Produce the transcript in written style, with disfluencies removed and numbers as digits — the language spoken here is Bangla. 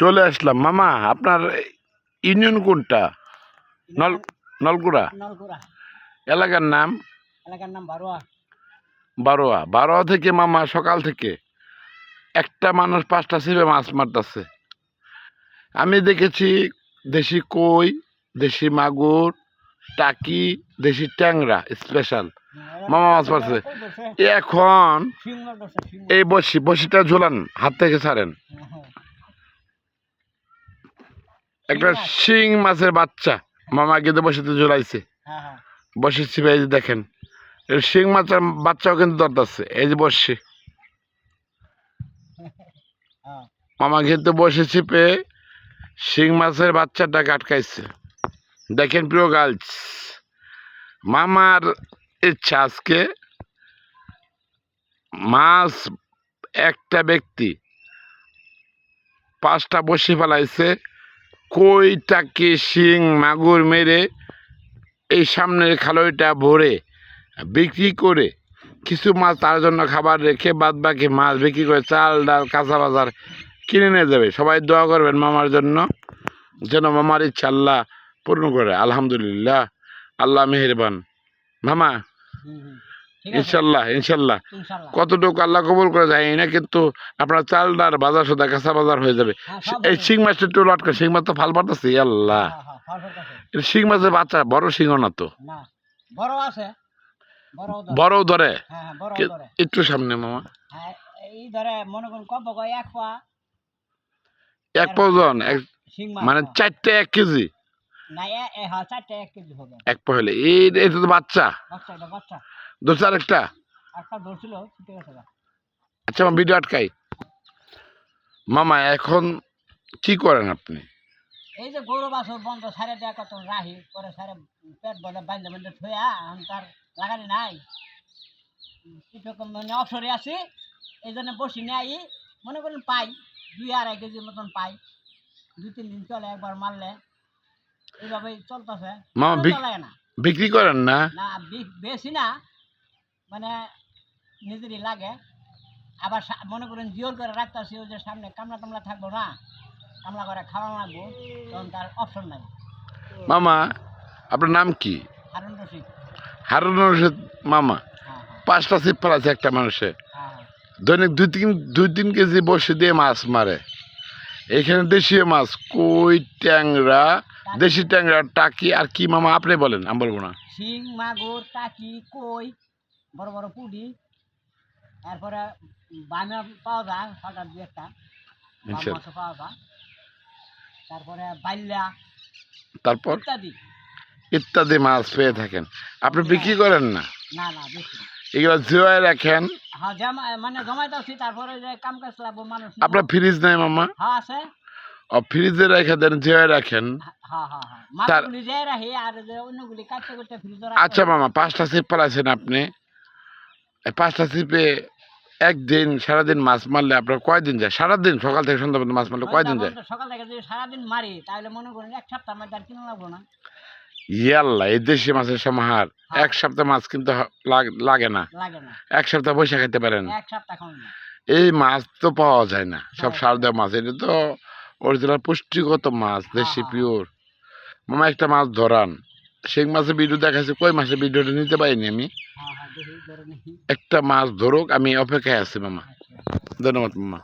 চলে আসলাম। মামা আপনার ইউনিয়ন কোনটা? নল নলকুড়া নলকুড়া এলাকার নাম? এলাকার নাম বারোয়া। বারোয়া। বারোয়া থেকে মামা সকাল থেকে একটা মানুষ 5টা ছিপে মাছ মারতেছে। আমি দেখেছি দেশি কই, দেশি মাগুর, টাকি, দেশি ট্যাংরা স্পেশাল মামা মাছ মারছে। এখন এই বসিটা ঝোলান, হাত থেকে ছাড়েন। একটা শিং মাছের বাচ্চা মামা কিন্তু বসিতে ঝুলাইছে। বসে ছিপে এই যে দেখেন, শিং মাছের বাচ্চাও কিন্তু ধরতেছে। এই যে বসছি মামা কিন্তু বসে ছিপে শিং মাছের বাচ্চাটাকে আটকাইছে। দেখেন প্রিয় গার্লস, মামার ইচ্ছা আজকে মাছ একটা ব্যক্তি 5টা বসে ফেলাইছে। কই, টাকি, শিং, মাগুর মেরে এই সামনের খালইটা ভরে বিক্রি করে কিছু মাছ তার জন্য খাবার রেখে বাদ বাকি মাছ বিক্রি করে চাল ডাল কাঁচা বাজার কিনে নিয়ে যাবে। সবাই দোয়া করবেন মামার জন্য, যেন মামার ইচ্ছা আল্লাহ পূর্ণ করে। আলহামদুলিল্লাহ, আল্লাহ মেহেরবান। মামা ইনশাল্লাহ ইনশাল্লাহ কতটুকু আল্লাহ কবুল করে যায় না, কিন্তু আপনার চাল ডাল বাজার সদা কাঁচা বাজার হয়ে যাবে। এই শিং মাছটা একটু লটকা, শিং মাছ তো ফাল পারতেছে। আল্লাহ, শিং মাছের বাচ্চা বড় শিংও না তো, বড় ধরে একটু সামনে মামা। এক ওজন মানে 4টে 1 কেজি, এক পহলে এটা তো বাচ্চা। ধরছে আরেকটা। আচ্ছা আমার ভিডিও আটকাই। মামা এখন কি করেন আপনি? এই যে গরু বাছুর বন্ধ সারে দেয়া কত রাহি পরে সারে পেট বলে বান্ধে বান্ধে থইয়া তার লাগানি নাই কিছুক্ষণ মানে অবসরে আছি, এই জন্য বসি নেই। মনে করেন পাই 2-2.5 কেজি মতন পাই, 2-3 দিন চলে একবার মারলে। এইভাবেই চলতেছে। মামা বিক্রি করেন না? না বেশি না, মানে নিজেরই লাগে। আবার মনে করেন জিওর করে রাখতেছি, ওই যে সামনে কামলা টামলা থাকবো না, কামলা করে খাওয়া লাগবো, তখন তার অপশন নাই। মামা আপনার নাম কি? হারুন রশিদ। হারুন রশিদ মামা 5টা ছিপ ফেলাছে একটা মানুষে। দৈনিক 2-3 কেজি বসে দিয়ে মাছ মারে। এখানে দেশীয় মাছ কই, ট্যাংরা, দেশি ট্যাংরা, টাকি আর কি মামা আপনি বলেন, আমি বলবো না। শিং, মাগুর, টাকি, কই, বড় বড় পুডি, তারপরে বামা পাওয়া যায় হঠাৎ 2-1টা মাছও পাওয়া যায়, তারপরে বাইল্লা, তারপর ইত্যাদি ইত্যাদি মাছ পেয়ে থাকেন। আপনি বিক্রি করেন না? না না, বেশি এগুলো জমায় রাখেন? হ্যাঁ, মানে জমাইতেছি। তারপরে যে কাম কাজ লাগবো মানুষ। আপনার ফ্রিজ নাই মামা? হ্যাঁ আছে। ও ফ্রিজে রেখে দেন, জমায় রাখেন? হ্যাঁ হ্যাঁ হ্যাঁ, মাছগুলি জমায় রাখি আর যে অন্যগুলি কাটতে করতে ফ্রিজে রাখি। আচ্ছা মামা 5টা ছিপ ফেলাছেন আপনি, 5টা ছিপে একদিন সারাদিন মাছ মারলে আপনার কয়দিন যায়? সারাদিন সকাল থেকে সন্ধ্যা পর্যন্ত মাছ মারলে কয়দিন যায়? সকাল থেকে যদি সারাদিন মারি তাহলে মনে করেন 1 সপ্তাহ মধ্যে আর কিনা লাগবো না। ইয়াল্লা, এই দেশি মাছের সমাহার 1 সপ্তাহ মাছ কিন্তু লাগে না। 1 সপ্তাহ পয়সা খাইতে পারেন। 1 সপ্তাহ খাওয়া না। এই মাছ তো পাওয়া যায় না, সব সার দেওয়া মাছ। এটা তো অরিজিনাল পুষ্টিগত মাছ, দেশি পিওর। মামা একটা মাছ ধরান। শিং মাছের ভিডিও দেখাচ্ছি, কই মাছের ভিডিওটা নিতে পারিনি আমি। একটা মাছ ধরুক, আমি অপেক্ষায় আছি মামা। ধন্যবাদ মামা।